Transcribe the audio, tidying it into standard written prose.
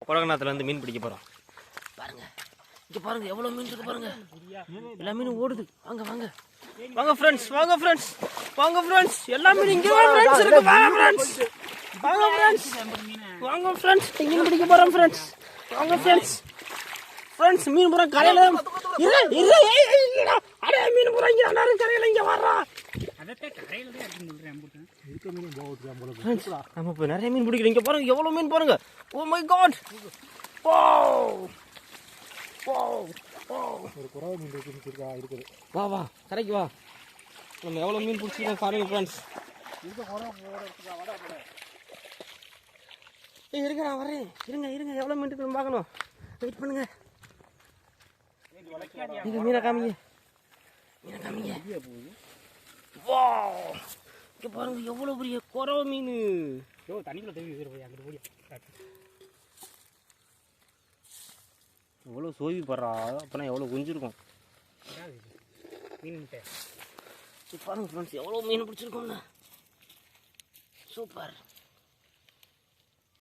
குடகநாத்துல வந்து மீன் பிடிக்க போகிறோம். பாருங்க இங்கே பாருங்க எவ்வளோ மீன் இருக்கு பாருங்க. எல்லா மீனும் ஓடுது. வாங்க வாங்க வாங்க ஃப்ரெண்ட்ஸ், வாங்க ஃப்ரெண்ட்ஸ், வாங்க ஃப்ரெண்ட்ஸ். எல்லா மீனும் இங்கே ஃப்ரெண்ட்ஸ் இருக்கு. வாங்க ஃப்ரெண்ட்ஸ், வாங்க ஃப்ரெண்ட்ஸ், வாங்க ஃப்ரெண்ட்ஸ். மீன் பிடிக்க போகிறோம் ஃப்ரெண்ட்ஸ். வாங்க ஃப்ரெண்ட்ஸ். ஃப்ரெண்ட்ஸ் மீன் பூரா கரையில் அடே மீன் பூரா இங்கே எல்லாரும் கரையில் இங்கே வர்றா. நம்ம இப்போ நிறைய மீன் பிடிக்கிறோம். இங்கே பாருங்க எவ்வளோ மீன் பாருங்க. Oh my God. வா வா கரைக்கு வா. நம்ம எவ்வளோ மீன் பிடிச்சிருக்கோம் பாருங்க ஃப்ரெண்ட்ஸ். இருங்க நான் வரேன். இருங்க இருங்க எவ்வளோ மீன் இருக்குன்னு பார்க்கணும். வெயிட் பண்ணுங்க. நீங்கள் மீனை காமிங்க, மீனை காமிங்க. வா இங்கே பாருங்க எவ்வளோ பெரிய குறவை மீன். எவ்வளோ சோவி படுறா. அப்போனா எவ்வளோ குஞ்சிருக்கும் மீன். பாருங்க ஃப்ரெண்ட்ஸ் எவ்வளோ மீன் பிடிச்சிருக்கோம்ல. சூப்பர்.